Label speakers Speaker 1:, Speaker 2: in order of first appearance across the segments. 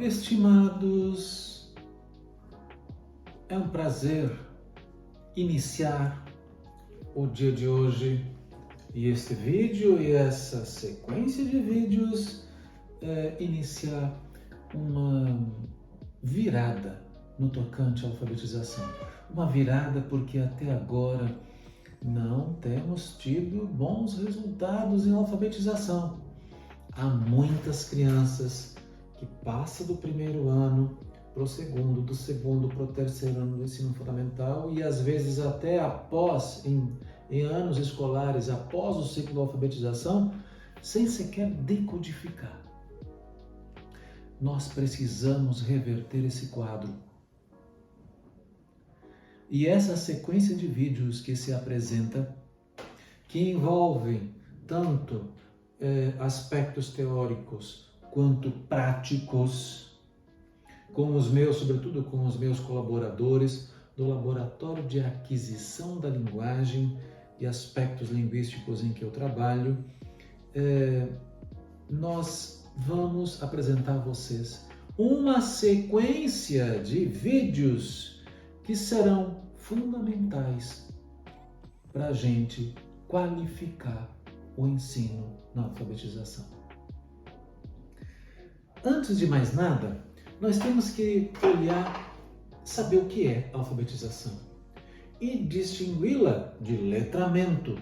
Speaker 1: Estimados, é um prazer iniciar o dia de hoje e este vídeo e essa sequência de vídeos iniciar uma virada no tocante à alfabetização. Uma virada porque até agora não temos tido bons resultados em alfabetização. Há muitas crianças que passam do primeiro ano para o segundo, do segundo para o terceiro ano do ensino fundamental e às vezes até após, em anos escolares, após o ciclo de alfabetização, sem sequer decodificar. Nós precisamos reverter esse quadro. E essa sequência de vídeos que se apresenta, que envolvem tanto aspectos teóricos quanto práticos, sobretudo com os meus colaboradores do Laboratório de Aquisição da Linguagem e Aspectos Linguísticos em que eu trabalho, nós vamos apresentar a vocês uma sequência de vídeos que serão fundamentais para a gente qualificar o ensino na alfabetização. Antes de mais nada, nós temos que saber o que é alfabetização e distingui-la de letramento.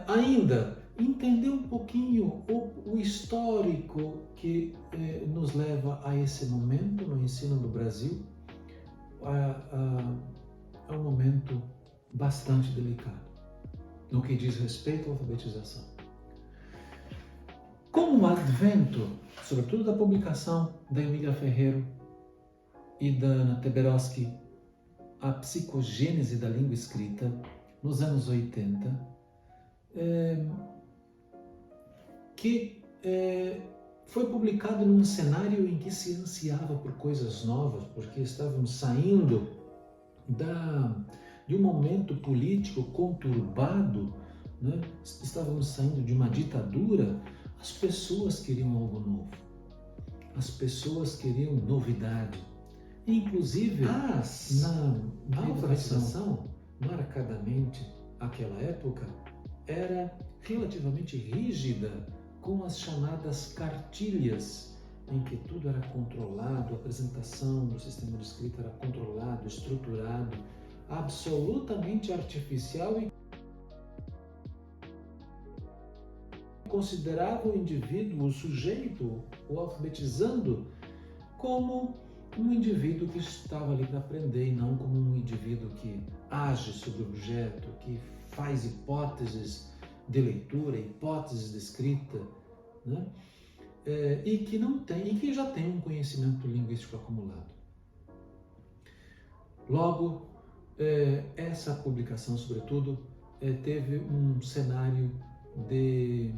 Speaker 1: Ainda, entender um pouquinho o histórico que nos leva a esse momento no ensino do Brasil, a um momento bastante delicado no que diz respeito à alfabetização. Com o advento, sobretudo da publicação da Emília Ferreiro e da Ana Teberoski, A Psicogênese da Língua Escrita, nos anos 80, que foi publicado num cenário em que se ansiava por coisas novas, porque estávamos saindo de um momento político conturbado, né? Estávamos saindo de uma ditadura. As pessoas queriam algo novo, as pessoas queriam novidade. Inclusive, na alfabetização, marcadamente, aquela época, era relativamente rígida, com as chamadas cartilhas, em que tudo era controlado, a apresentação do sistema de escrita era controlado, estruturado, absolutamente artificial e considerava o indivíduo, o sujeito, o alfabetizando, como um indivíduo que estava ali para aprender e não como um indivíduo que age sobre o objeto, que faz hipóteses de leitura, hipóteses de escrita, né? E que já tem um conhecimento linguístico acumulado. Logo, essa publicação, sobretudo, teve um cenário de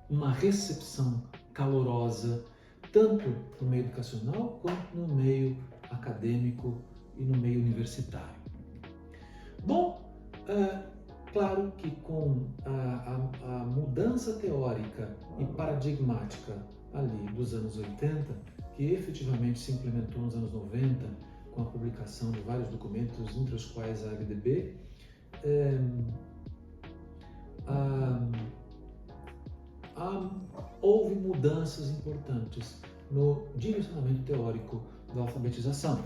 Speaker 1: uma recepção calorosa, tanto no meio educacional quanto no meio acadêmico e no meio universitário. Bom, claro que com a mudança teórica e paradigmática ali dos anos 80, que efetivamente se implementou nos anos 90, com a publicação de vários documentos, entre os quais a LDB, houve mudanças importantes no direcionamento teórico da alfabetização.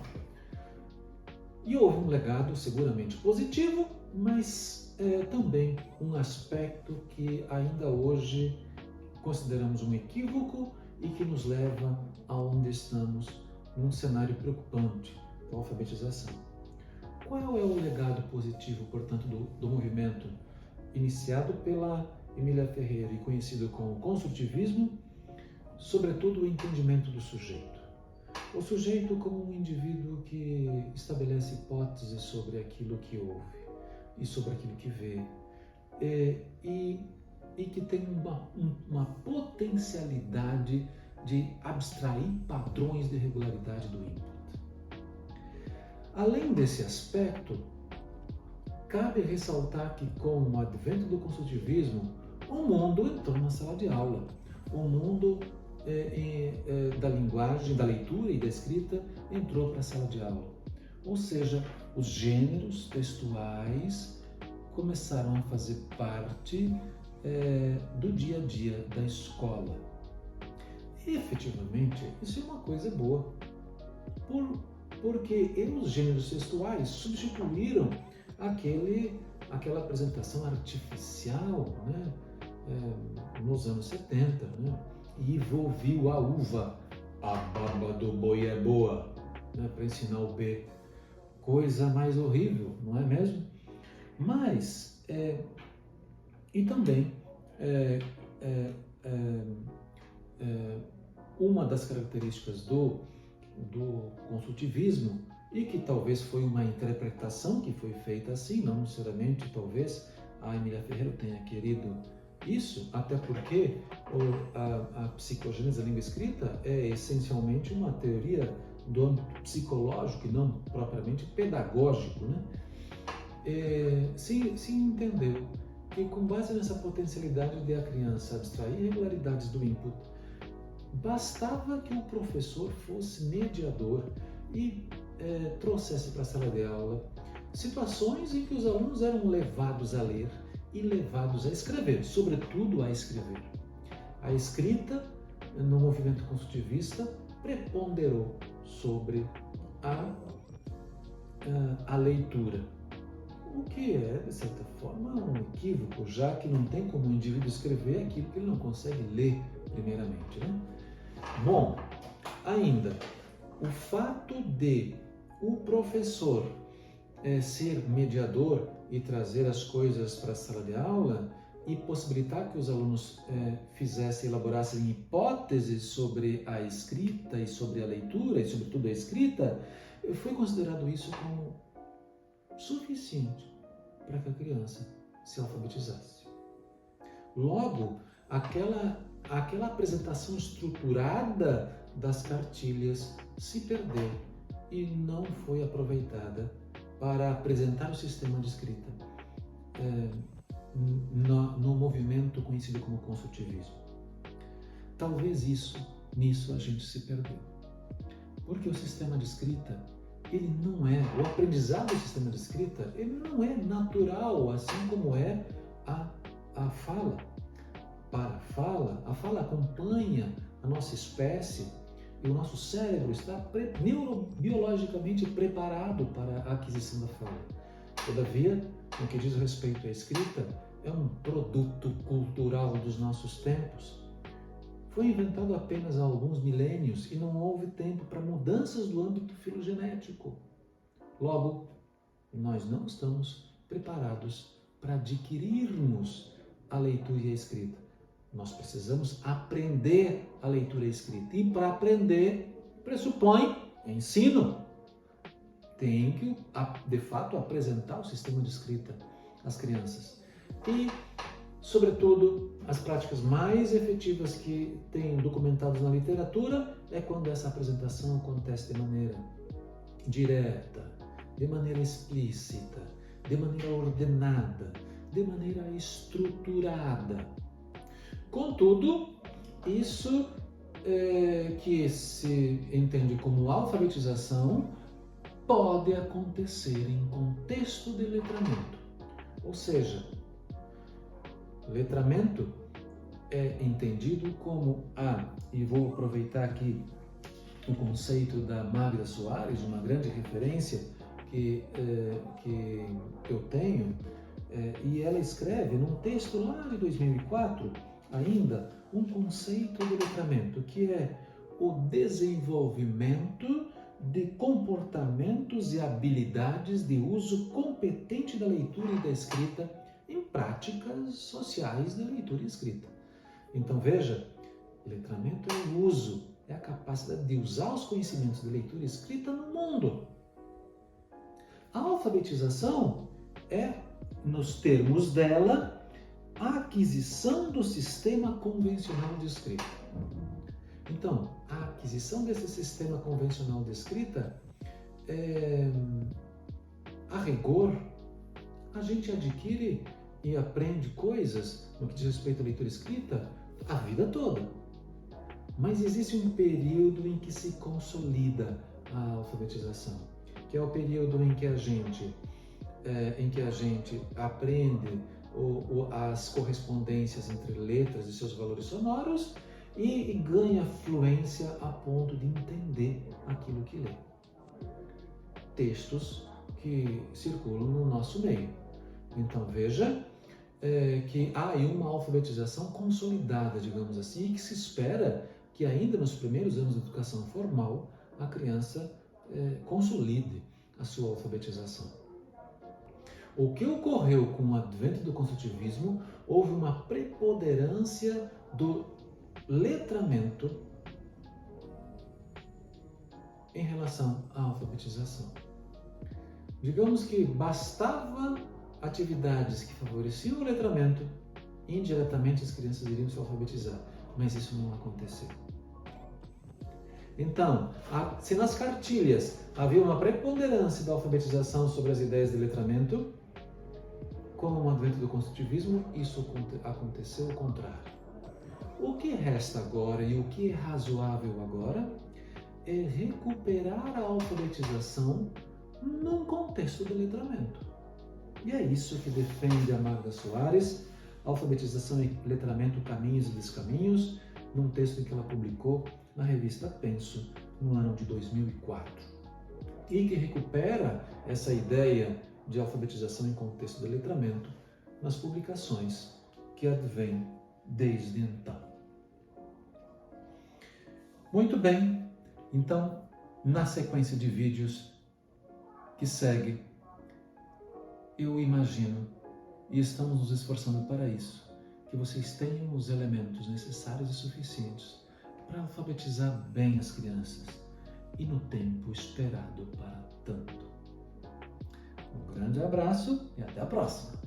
Speaker 1: E houve um legado seguramente positivo, mas também um aspecto que ainda hoje consideramos um equívoco e que nos leva aonde estamos, num cenário preocupante da alfabetização. Qual é o legado positivo, portanto, do movimento iniciado pela Emília Ferreira e conhecido como construtivismo? Sobretudo o entendimento do sujeito. O sujeito como um indivíduo que estabelece hipóteses sobre aquilo que ouve e sobre aquilo que vê e que tem uma potencialidade de abstrair padrões de regularidade do input. Além desse aspecto, cabe ressaltar que com o advento do construtivismo, o mundo entrou na sala de aula. O mundo da linguagem, da leitura e da escrita entrou para a sala de aula. Ou seja, os gêneros textuais começaram a fazer parte do dia a dia da escola. E, efetivamente, isso é uma coisa boa, porque os gêneros textuais substituíram aquela apresentação artificial, né, nos anos 70, né, e envolveu a uva, a barba do boi é boa, né, para ensinar o B. Coisa mais horrível, não é mesmo? Mas, e também, uma das características do construtivismo, e que talvez foi uma interpretação que foi feita assim, não necessariamente talvez a Emília Ferreira tenha querido isso, até porque a psicogênese da língua escrita é essencialmente uma teoria do âmbito psicológico e não propriamente pedagógico, né? Se entendeu que, com base nessa potencialidade de a criança abstrair irregularidades do input, bastava que o professor fosse mediador e trouxesse para a sala de aula situações em que os alunos eram levados a ler e levados a escrever, sobretudo a escrever. A escrita, no movimento construtivista, preponderou sobre a leitura, o que é, de certa forma, um equívoco, já que não tem como o indivíduo escrever aquilo que ele não consegue ler, primeiramente, né? Bom, ainda, o fato de o professor ser mediador e trazer as coisas para a sala de aula e possibilitar que os alunos elaborassem hipóteses sobre a escrita e sobre a leitura e sobretudo a escrita, foi considerado isso como suficiente para que a criança se alfabetizasse. Logo, aquela apresentação estruturada das cartilhas se perdeu e não foi aproveitada para apresentar o sistema de escrita no movimento conhecido como construtivismo. Talvez nisso a gente se perdeu. Porque o sistema de escrita, o aprendizado do sistema de escrita, ele não é natural, assim como é a fala. Para a fala acompanha a nossa espécie e o nosso cérebro está neurobiologicamente preparado para a aquisição da fala. Todavia, no que diz respeito à escrita, é um produto cultural dos nossos tempos. Foi inventado apenas há alguns milênios e não houve tempo para mudanças do âmbito filogenético. Logo, nós não estamos preparados para adquirirmos a leitura e a escrita. Nós precisamos aprender a leitura e a escrita. E para aprender, pressupõe ensino. Tem que, de fato, apresentar o sistema de escrita às crianças. E, sobretudo, as práticas mais efetivas que tem documentadas na literatura é quando essa apresentação acontece de maneira direta, de maneira explícita, de maneira ordenada, de maneira estruturada. Contudo, isso que se entende como alfabetização pode acontecer em contexto de letramento. Ou seja, letramento é entendido como e vou aproveitar aqui o conceito da Magda Soares, uma grande referência que eu tenho, e ela escreve num texto lá de 2004, ainda, um conceito de letramento, que é o desenvolvimento de comportamentos e habilidades de uso competente da leitura e da escrita em práticas sociais da leitura e escrita. Então veja, letramento é o uso, é a capacidade de usar os conhecimentos de leitura e escrita no mundo. A alfabetização é, nos termos dela, a aquisição do sistema convencional de escrita. Então, a aquisição desse sistema convencional de escrita, a rigor, a gente adquire e aprende coisas no que diz respeito à leitura e escrita a vida toda. Mas existe um período em que se consolida a alfabetização, que é o período em que a gente aprende as correspondências entre letras e seus valores sonoros e ganha fluência a ponto de entender aquilo que lê. Textos que circulam no nosso meio. Então veja que há aí uma alfabetização consolidada, digamos assim, e que se espera que ainda nos primeiros anos de educação formal a criança consolide a sua alfabetização. O que ocorreu com o advento do construtivismo, houve uma preponderância do letramento em relação à alfabetização. Digamos que bastava atividades que favoreciam o letramento, indiretamente as crianças iriam se alfabetizar, mas isso não aconteceu. Então, se nas cartilhas havia uma preponderância da alfabetização sobre as ideias de letramento, com o advento do construtivismo, isso aconteceu ao contrário. O que resta agora e o que é razoável agora é recuperar a alfabetização num contexto de letramento. E é isso que defende a Magda Soares, Alfabetização e Letramento, Caminhos e Descaminhos, num texto que ela publicou na revista Penso, no ano de 2004. E que recupera essa ideia de alfabetização em contexto de letramento nas publicações que advêm desde então. Muito bem, então, na sequência de vídeos que segue, eu imagino, e estamos nos esforçando para isso, que vocês tenham os elementos necessários e suficientes para alfabetizar bem as crianças e no tempo esperado para tanto. Um grande abraço e até a próxima!